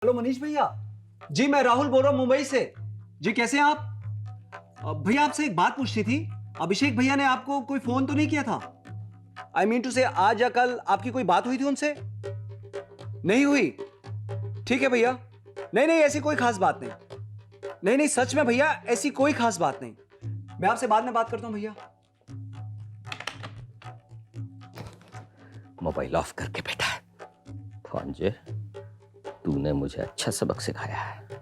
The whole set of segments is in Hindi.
हेलो मनीष भैया। जी मैं राहुल बोल रहा हूँ मुंबई से। जी कैसे हैं आप? भैया आपसे एक बात पूछनी थी। अभिषेक भैया ने आपको कोई फोन तो नहीं किया था? आई मीन टू से आज या कल आपकी कोई बात हुई थी उनसे? नहीं हुई? ठीक है भैया। नहीं नहीं ऐसी कोई खास बात नहीं। नहीं नहीं सच में भैया ऐसी कोई खास बात नहीं। मैं आपसे बाद में बात करता हूँ भैया। मोबाइल ऑफ करके बैठा है। भांजे, तूने मुझे अच्छा सबक सिखाया है।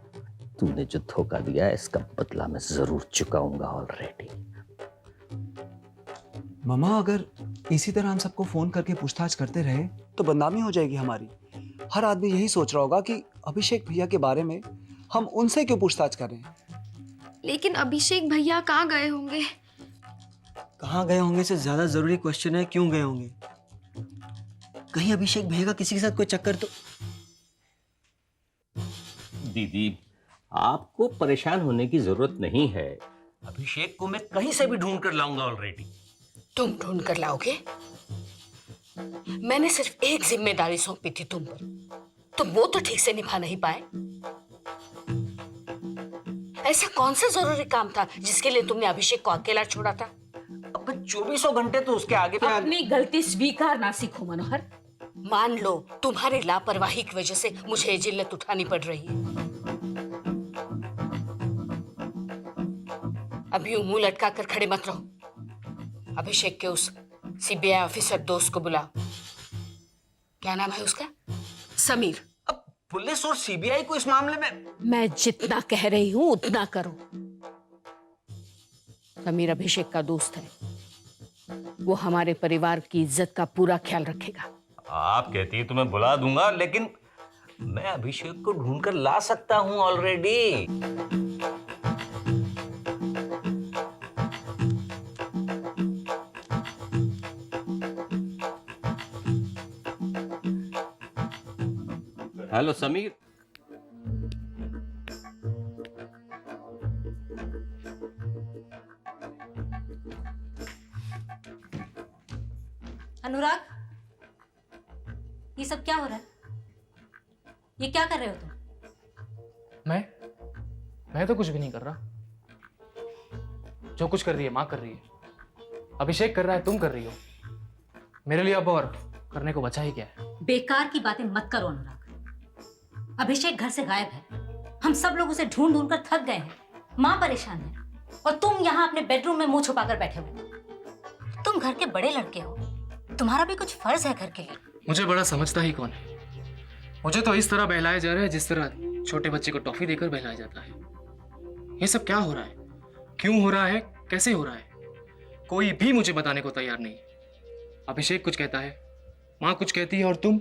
तूने जो धोखा दिया है इसका बदला मैं जरूर चुकाऊंगा ऑलरेडी। मामा अगर इसी तरह हम सबको फोन करके पूछताछ करते रहे तो बदनामी हो जाएगी हमारी। हर आदमी यही सोच रहा होगा कि अभिषेक भैया के बारे में हम उनसे क्यों पूछताछ कर रहे हैं। लेकिन अभिषेक भैया कहाँ गए होंगे? कहाँ गए होंगे से ज्यादा जरूरी क्वेश्चन है क्यों गए होंगे। कहीं अभिषेक भैया का किसी के साथ कोई चक्कर तो। दीदी, आपको परेशान होने की जरूरत नहीं है। अभिषेक को मैं कहीं से भी ढूंढ कर लाऊंगा ऑलरेडी। तुम ढूंढ कर लाओगे? मैंने सिर्फ एक जिम्मेदारी सौंपी थी तुम पर, तुम वो तो ठीक से निभा नहीं पाए। ऐसा कौन सा जरूरी काम था जिसके लिए तुमने अभिषेक को अकेला छोड़ा था? अब 24 घंटे तो उसके आगे अपनी गलती स्वीकार ना सीखो मनोहर। मान लो तुम्हारी लापरवाही की वजह से मुझे ये जिल्लत उठानी पड़ रही है। अभी यूं मुंह लटका कर खड़े मत रहो। अभिषेक के उस सीबीआई ऑफिसर दोस्त को बुलाओ। क्या नाम है उसका? समीर। अब पुलिस और सीबीआई को इस मामले में। मैं जितना कह रही हूं उतना करो। समीर अभिषेक का दोस्त है, वो हमारे परिवार की इज्जत का पूरा ख्याल रखेगा। आप कहती है तो मैं बुला दूंगा, लेकिन मैं अभिषेक को ढूंढ कर ला सकता हूं ऑलरेडी। हेलो समीर। अनुराग, ये सब क्या हो रहा है? ये क्या कर रहे हो तुम? मैं तो कुछ भी नहीं कर रहा। जो कुछ कर रही है माँ कर रही है, अभिषेक कर रहा है, तुम कर रही हो। मेरे लिए अब और करने को बचा ही क्या है? बेकार की बातें मत करो अनुराग। अभिषेक घर से गायब है, हम सब लोग उसे ढूंढ ढूंढ कर थक गए हैं। माँ परेशान है और तुम यहाँ अपने बेडरूम में मुंह छुपाकर बैठे हुए। तुम घर के बड़े लड़के हो, तुम्हारा भी कुछ फर्ज है घर के लिए। मुझे बड़ा समझता ही कौन है। मुझे तो इस तरह बहलाया जा रहा है जिस तरह छोटे बच्चे को टॉफी देकर बहलाया जाता है। ये सब क्या हो रहा है, क्यों हो रहा है, कैसे हो रहा है, कोई भी मुझे बताने को तैयार नहीं। अभिषेक कुछ कहता है, माँ कुछ कहती है और तुम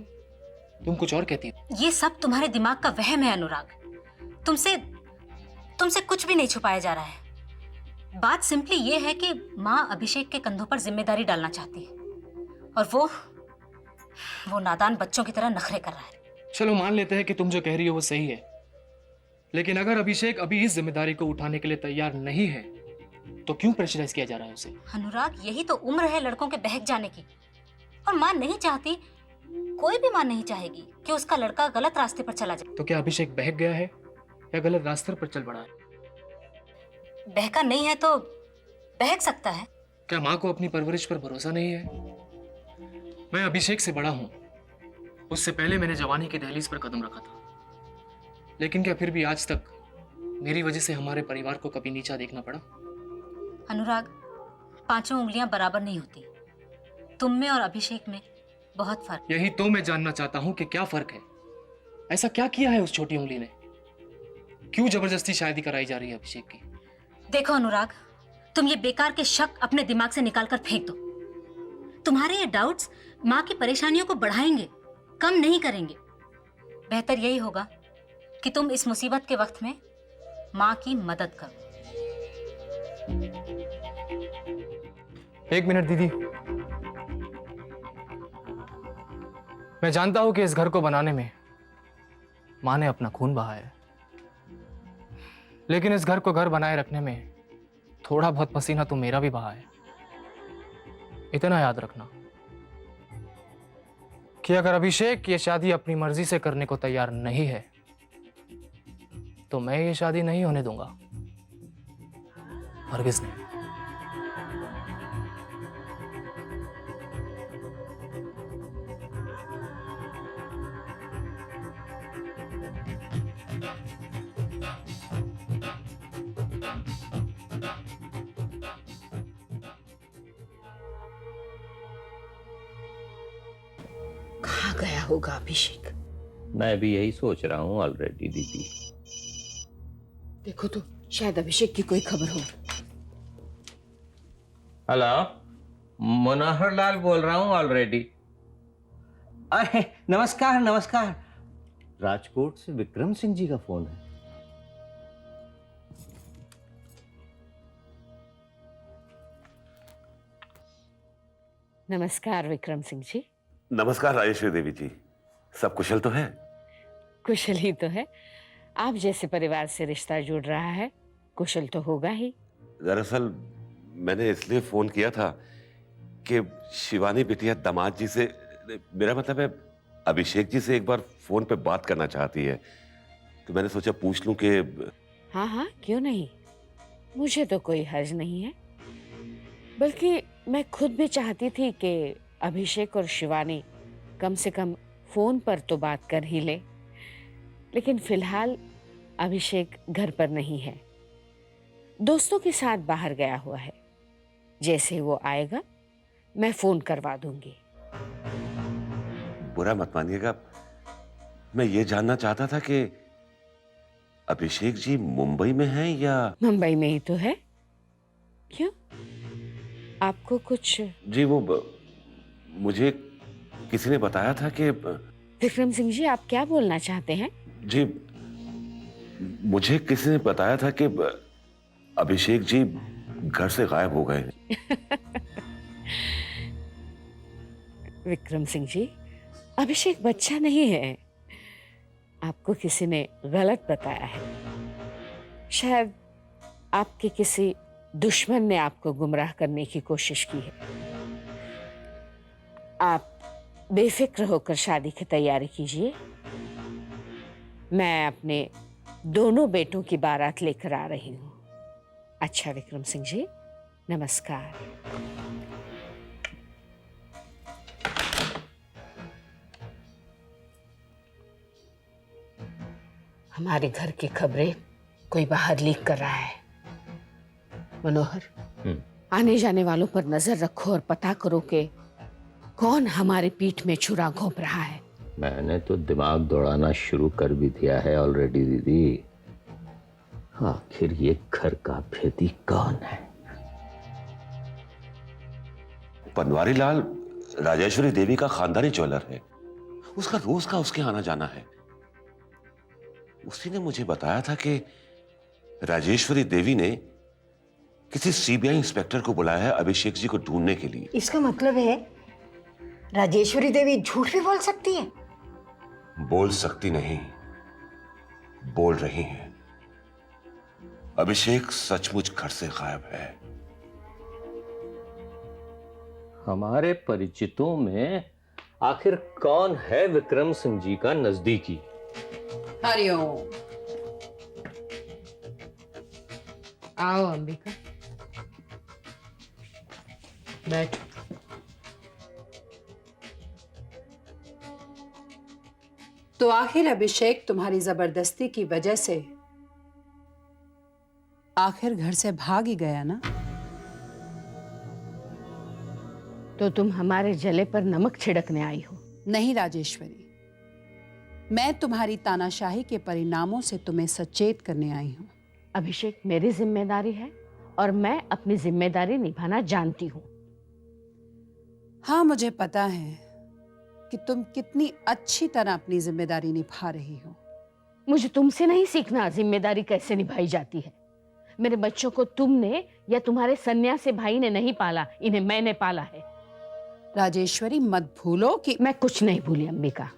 कुछ और कहती है। ये सब तुम्हारे दिमाग का वहम है अनुराग। तुमसे कुछ भी नहीं छुपाया जा रहा है। बात सिंपली ये है कि माँ अभिषेक के कंधों पर जिम्मेदारी डालना चाहती है और वो नादान बच्चों की तरह नखरे कर रहा है। चलो मान लेते हैं कि तुम जो कह रही हो वो सही है, लेकिन अगर अभिषेक अभी इस जिम्मेदारी को उठाने के लिए तैयार नहीं है तो क्यों प्रेशराइज किया जा रहा है उसे? अनुराग, यही तो उम्र है लड़कों के बहक जाने की। और माँ नहीं चाहती, कोई भी माँ नहीं चाहेगी कि उसका लड़का गलत रास्ते पर चला जाए। तो क्या अभिषेक बहक गया है या गलत रास्ते पर चल पड़ा है? बहका नहीं है तो बहक सकता है। क्या माँ को अपनी परवरिश पर भरोसा नहीं है? मैं अभिषेक से बड़ा हूं, उससे पहले मैंने जवानी की दहलीज पर कदम रखा था, लेकिन क्या फिर भी आज तक मेरी वजह से हमारे परिवार को कभी नीचा देखना पड़ा? अनुराग, पांचों उंगलियां बराबर नहीं होती। तुम में और अभिषेक में बहुत फर्क। यही तो मैं जानना चाहता हूं कि क्या फर्क है। ऐसा क्या किया है उस छोटी उंगली ने? क्यों जबरदस्ती शादी कराई जा रही है अभिषेक की? देखो अनुराग, तुम ये बेकार के शक अपने दिमाग से निकाल कर फेंक दो। तुम्हारे ये डाउट्स माँ की परेशानियों को बढ़ाएंगे, कम नहीं करेंगे। बेहतर यही होगा कि तुम इस मुसीबत के वक्त में माँ की मदद करो। एक मिनट दीदी, मैं जानता हूं कि इस घर को बनाने में माँ ने अपना खून बहाया है, लेकिन इस घर को घर बनाए रखने में थोड़ा बहुत पसीना तो मेरा भी बहा है। इतना याद रखना कि अगर अभिषेक ये शादी अपनी मर्जी से करने को तैयार नहीं है तो मैं ये शादी नहीं होने दूंगा। हरगिज़ नहीं। कहाँ गया होगा अभिषेक? मैं भी यही सोच रहा हूँ ऑलरेडी दीदी। देखो तो, शायद अभिषेक की कोई खबर हो। हेलो, मनोहर लाल बोल रहा हूँ ऑलरेडी। अरे नमस्कार नमस्कार। राजकोट से विक्रम सिंह जी का फोन है। नमस्कार विक्रम सिंह जी। नमस्कार राजेश्वरी देवी जी, सब कुशल तो है? कुशल ही तो है। आप जैसे परिवार से रिश्ता जुड़ रहा है, कुशल तो होगा ही। दरअसल मैंने इसलिए फोन किया था कि शिवानी बिटिया दामाद जी से, मेरा मतलब है अभिषेक जी से एक बार फोन पे बात करना चाहती है, तो मैंने सोचा पूछ लूं कि। हाँ हाँ, क्यों नहीं, मुझे तो कोई हर्ज नहीं है। बल्कि मैं खुद भी चाहती थी कि अभिषेक और शिवानी कम से कम फोन पर तो बात कर ही ले। लेकिन फिलहाल अभिषेक घर पर नहीं है, दोस्तों के साथ बाहर गया हुआ है। जैसे वो आएगा मैं फोन करवा दूंगी। बुरा मत मानिएगा, मैं ये जानना चाहता था कि अभिषेक जी मुंबई में हैं या। मुंबई में ही तो है। क्यों, आपको कुछ? जी वो मुझे किसी ने बताया था कि। विक्रम सिंह जी, आप क्या बोलना चाहते हैं? जी मुझे किसी ने बताया था कि अभिषेक जी घर से गायब हो गए हैं। विक्रम सिंह जी, अभिषेक बच्चा नहीं है। आपको किसी ने गलत बताया है। शायद आपके किसी दुश्मन ने आपको गुमराह करने की कोशिश की है। आप बेफिक्र होकर शादी की तैयारी कीजिए। मैं अपने दोनों बेटों की बारात लेकर आ रही हूँ। अच्छा विक्रम सिंह जी, नमस्कार। हमारे घर की खबरें कोई बाहर लीक कर रहा है। मनोहर, आने जाने वालों पर नजर रखो और पता करो कि कौन हमारे पीठ में छुरा घोंप रहा है। मैंने तो दिमाग दौड़ाना शुरू कर भी दिया है ऑलरेडी दीदी। आखिर ये घर का भेदी कौन है? पनवारी लाल राजेश्वरी देवी का खानदानी ज्वेलर है। उसका रोज का उसके आना जाना है। उसी ने मुझे बताया था कि राजेश्वरी देवी ने किसी सीबीआई इंस्पेक्टर को बुलाया है अभिषेक जी को ढूंढने के लिए। इसका मतलब है राजेश्वरी देवी झूठ भी बोल सकती है? बोल सकती नहीं, बोल रही हैं। अभिषेक सचमुच घर से गायब है। हमारे परिचितों में आखिर कौन है विक्रम सिंह जी का नजदीकी? हरिओम। आओ अंबिका, बैठो। तो आखिर अभिषेक तुम्हारी जबरदस्ती की वजह से आखिर घर से भाग ही गया ना? तो तुम हमारे जले पर नमक छिड़कने आई हो? नहीं राजेश्वरी, मैं तुम्हारी तानाशाही के परिणामों से तुम्हें सचेत करने आई हूं। अभिषेक मेरी जिम्मेदारी है और मैं अपनी जिम्मेदारी निभाना जानती हूँ। हाँ, मुझे पता है कि तुम कितनी अच्छी तरह अपनी जिम्मेदारी निभा रही हो। मुझे तुमसे नहीं सीखना जिम्मेदारी कैसे निभाई जाती है। मेरे बच्चों को तुमने या तुम्हारे सन्यासी भाई ने नहीं पाला, इन्हें मैंने पाला है। राजेश्वरी, मत भूलो कि मैं कुछ नहीं भूली अंबिका,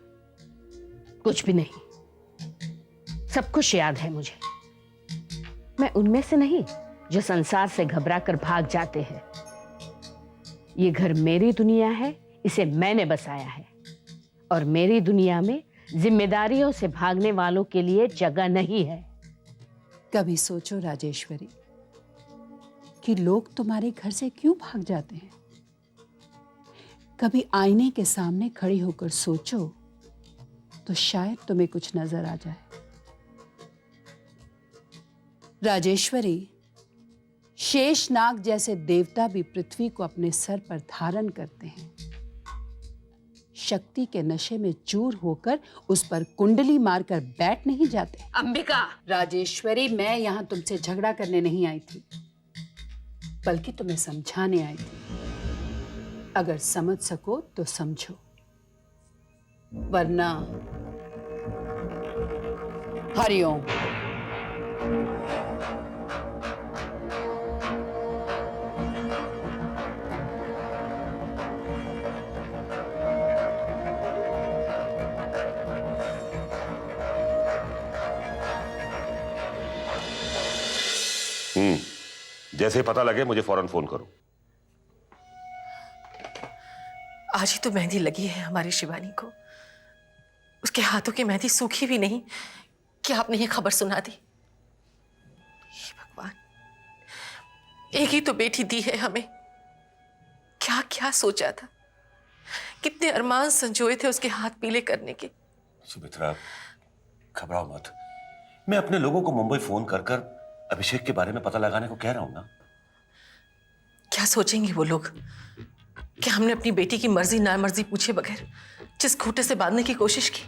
कुछ भी नहीं। सब कुछ याद है मुझे। मैं उनमें से नहीं जो संसार से घबराकर भाग जाते हैं। ये घर मेरी दुनिया है, इसे मैंने बसाया है और मेरी दुनिया में जिम्मेदारियों से भागने वालों के लिए जगह नहीं है। कभी सोचो राजेश्वरी कि लोग तुम्हारे घर से क्यों भाग जाते हैं। कभी आईने के सामने खड़ी होकर सोचो तो शायद तुम्हें कुछ नजर आ जाए। राजेश्वरी, शेषनाग जैसे देवता भी पृथ्वी को अपने सर पर धारण करते हैं। शक्ति के नशे में चूर होकर उस पर कुंडली मारकर बैठ नहीं जाते। अंबिका, राजेश्वरी, मैं यहां तुमसे झगड़ा करने नहीं आई थी, बल्कि तुम्हें समझाने आई थी। अगर समझ सको तो समझो, वरना हरिओम। जैसे ही पता लगे मुझे फौरन फोन करो। आज ही तो मेहंदी लगी है हमारी शिवानी को। उसके हाथों की मेहंदी सूखी भी नहीं कि आपने ये खबर सुना दी। हे भगवान, एक ही तो बेटी दी है हमें। क्या क्या सोचा था, कितने अरमान संजोए थे उसके हाथ पीले करने के। सुमित्रा, घबराओ मत। मैं अपने लोगों को मुंबई फोन कर कर अभिषेक के बारे में पता लगाने को कह रहा हूं ना। क्या सोचेंगे वो लोग कि हमने अपनी बेटी की मर्जी नामर्जी पूछे बगैर जिस खूंटे से बांधने की कोशिश की,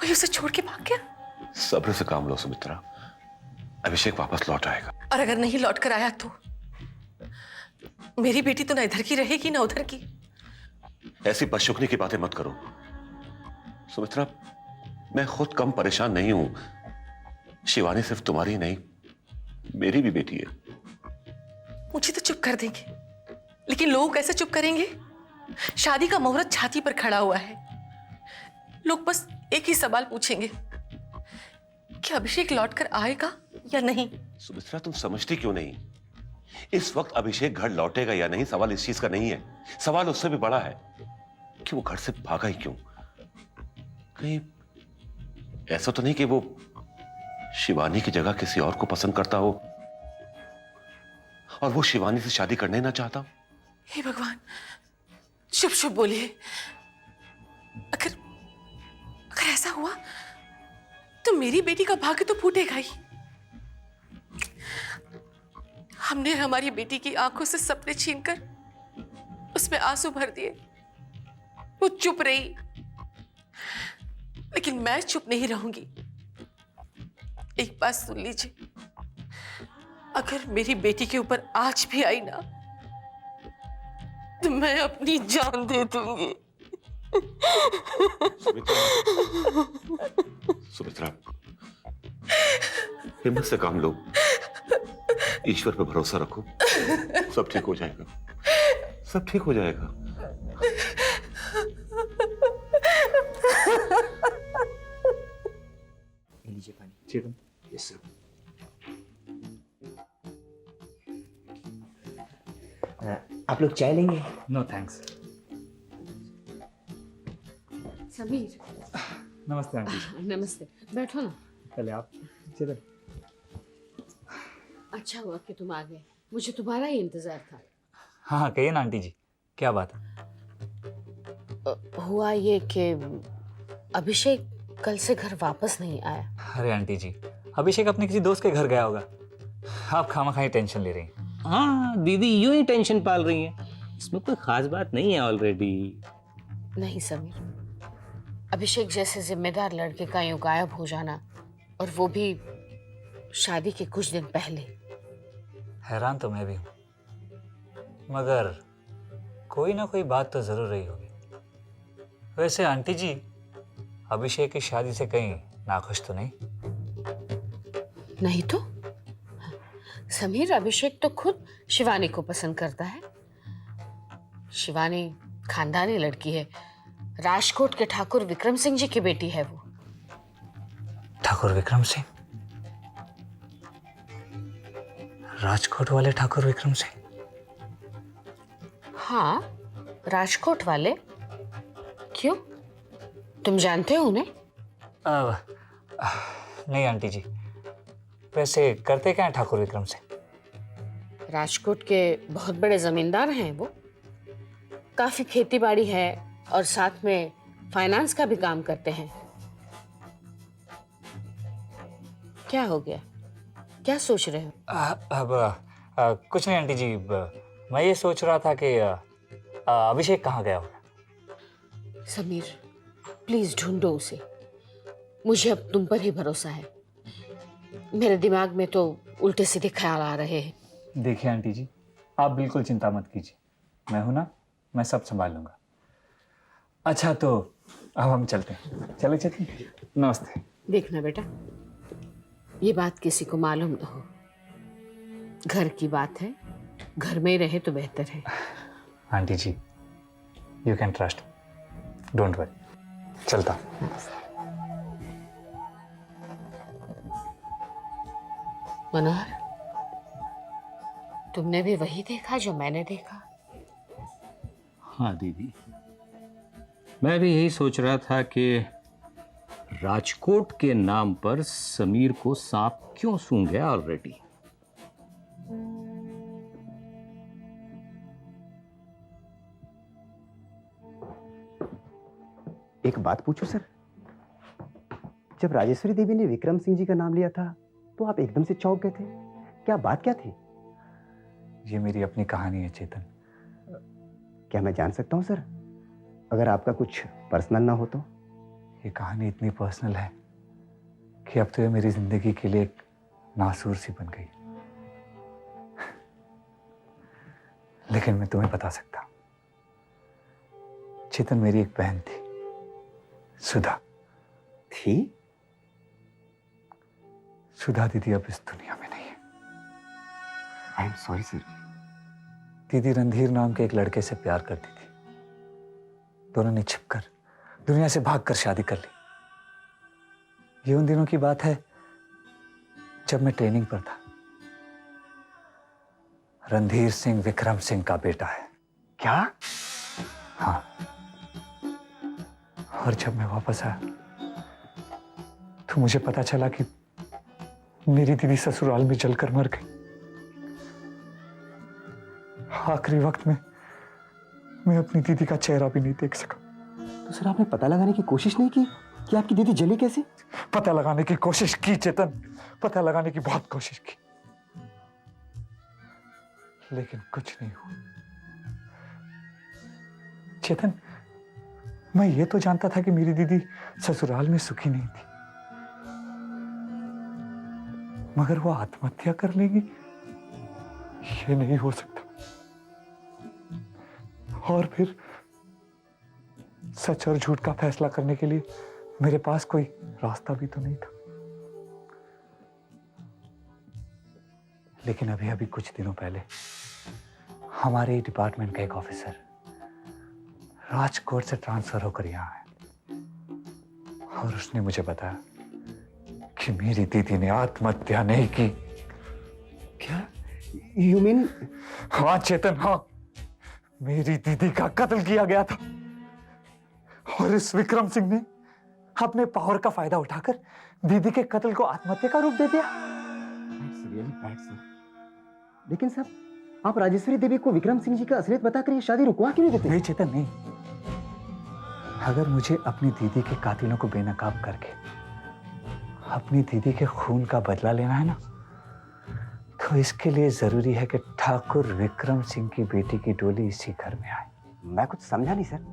वही उसे छोड़ के भाग गया। सब्र से काम लो सुमित्रा, अभिषेक वापस लौट आएगा। और अगर नहीं लौट कर आया तो मेरी बेटी तो ना इधर की रहेगी ना उधर की। ऐसी बदशुगनी की बातें मत करो सुमित्रा। मैं खुद कम परेशान नहीं हूं। शिवानी सिर्फ तुम्हारी नहीं, मेरी भी बेटी है। मुझे तो चुप कर देंगे, लेकिन लोग कैसे चुप करेंगे? शादी का मुहूर्त छाती पर खड़ा हुआ है। लोग बस एक ही सवाल पूछेंगे कि अभिषेक लौटकर आएगा या नहीं। सुमित्रा, तुम समझती क्यों नहीं? इस वक्त अभिषेक घर लौटेगा या नहीं सवाल इस चीज का नहीं है। सवाल उससे भी बड़ा है कि वो घर से भागा ही क्यों। कहीं ऐसा तो नहीं कि वो शिवानी की जगह किसी और को पसंद करता हो और वो शिवानी से शादी करना ही ना चाहता। हे भगवान, शुभ शुभ बोलिए। अगर अगर ऐसा हुआ तो मेरी बेटी का भाग्य तो फूटेगा ही। हमने हमारी बेटी की आंखों से सपने छीनकर उसमें आंसू भर दिए। वो चुप रही, लेकिन मैं चुप नहीं रहूंगी। एक बात सुन लीजिए, अगर मेरी बेटी के ऊपर आंच भी आई ना तो मैं अपनी जान दे दूंगी। सुमित्रा, हिम्मत से काम लो, ईश्वर पे भरोसा रखो, सब ठीक हो जाएगा, सब ठीक हो जाएगा। लीजिए पानी। ठीक है। Yes sir. आप लोग चाय लेंगे? No thanks. समीर, नमस्ते आंटी। नमस्ते, बैठो ना। पहले आप चलो। अच्छा हुआ कि तुम आ गए, मुझे तुम्हारा ही इंतजार था। हाँ हाँ, कहिए ना आंटी जी, क्या बात है? हुआ ये कि अभिषेक कल से घर वापस नहीं आया। अरे आंटी जी, अभिषेक अपने किसी दोस्त के घर गया होगा। आप खामखाई टेंशन ले रही हैं। हाँ दीदी, यूं ही टेंशन पाल रही हैं। इसमें कोई खास बात नहीं है ऑलरेडी। नहीं समीर, अभिषेक जैसे जिम्मेदार लड़के का यूं गायब हो जाना, और वो भी शादी के कुछ दिन पहले। हैरान तो मैं भी हूँ, मगर कोई ना कोई बात तो जरूर रही होगी। वैसे आंटी जी, अभिषेक की शादी से कहीं नाखुश तो नहीं? नहीं तो समीर, अभिषेक तो खुद शिवानी को पसंद करता है। शिवानी खानदानी लड़की है, राजकोट के ठाकुर विक्रम सिंह जी की बेटी है वो। ठाकुर विक्रम सिंह? राजकोट वाले ठाकुर विक्रम सिंह? हाँ, राजकोट वाले। क्यों, तुम जानते हो उन्हें? नहीं आंटी जी, वैसे करते क्या है ठाकुर विक्रम सिंह? राजकोट के बहुत बड़े जमींदार हैं वो। काफी खेती बाड़ी है और साथ में फाइनेंस का भी काम करते हैं। क्या हो गया, क्या सोच रहे हो? अब कुछ नहीं आंटी जी, मैं ये सोच रहा था कि अभिषेक कहाँ गया होगा। समीर प्लीज ढूंढो उसे, मुझे अब तुम पर ही भरोसा है। मेरे दिमाग में तो उल्टे सीधे ख्याल आ रहे हैं। देखिए आंटी जी, आप बिल्कुल चिंता मत कीजिए, मैं हूं ना, मैं सब संभाल लूंगा। अच्छा तो अब हम चलते हैं। चले चेतन, नमस्ते। देखना बेटा, ये बात किसी को मालूम ना हो। घर की बात है, घर में ही रहे तो बेहतर है। Aunty ji, you can trust, don't worry. चलता हूं। मनोहर, तुमने भी वही देखा जो मैंने देखा? हाँ दीदी, मैं भी यही सोच रहा था कि राजकोट के नाम पर समीर को सांप क्यों सूंघ गया ऑलरेडी। एक बात पूछूं सर, जब राजेश्वरी देवी ने विक्रम सिंह जी का नाम लिया था तो आप एकदम से चौंक गए थे, क्या बात क्या थी? ये मेरी अपनी कहानी है चेतन। क्या मैं जान सकता हूं सर, अगर आपका कुछ पर्सनल ना हो तो? ये कहानी इतनी पर्सनल है कि अब तो ये मेरी जिंदगी के लिए एक नासूर सी बन गई। लेकिन मैं तुम्हें बता सकता हूं। चेतन, मेरी एक बहन थी, सुधा। थी? सुधा दीदी अब इस दुनिया में नहीं है। I am sorry sir. दीदी रणधीर नाम के एक लड़के से प्यार करती थी। दोनों ने छिपकर, दुनिया से भागकर शादी कर ली। ये उन दिनों की बात है जब मैं ट्रेनिंग पर था। रणधीर सिंह विक्रम सिंह का बेटा है। क्या? हाँ। और जब मैं वापस आया तो मुझे पता चला कि मेरी दीदी ससुराल में जलकर मर गई। आखिरी वक्त में मैं अपनी दीदी का चेहरा भी नहीं देख सका। तो सर आपने पता लगाने की कोशिश नहीं की कि आपकी दीदी जली कैसे? पता लगाने की कोशिश की चेतन, पता लगाने की बहुत कोशिश की, लेकिन कुछ नहीं हुआ। चेतन, मैं ये तो जानता था कि मेरी दीदी ससुराल में सुखी नहीं थी, मगर वो आत्महत्या कर लेगी ये नहीं हो सकता। और फिर सच और झूठ का फैसला करने के लिए मेरे पास कोई रास्ता भी तो नहीं था। लेकिन अभी अभी कुछ दिनों पहले हमारे डिपार्टमेंट का एक ऑफिसर राजकोट से ट्रांसफर होकर यहाँ आया और उसने मुझे बताया कि मेरी दीदी ने आत्महत्या नहीं की। क्या? You mean? हाँ चेतन, हाँ, मेरी दीदी का कत्ल किया गया था और इस विक्रम सिंह ने अपने पावर का फायदा उठाकर दीदी के कत्ल को आत्महत्या का रूप दे दिया। Really bad sir. लेकिन सर, आप राजेश्वरी देवी को विक्रम सिंह जी का असलियत बताकर ये शादी रुकवा क्यों नहीं देते? नहीं चेतन, नहीं। अगर मुझे अपनी दीदी के कातिलों को बेनकाब करके अपनी दीदी के खून का बदला लेना है ना, तो इसके लिए जरूरी है कि ठाकुर विक्रम सिंह की बेटी की डोली इसी घर में आए। मैं कुछ समझा नहीं सर।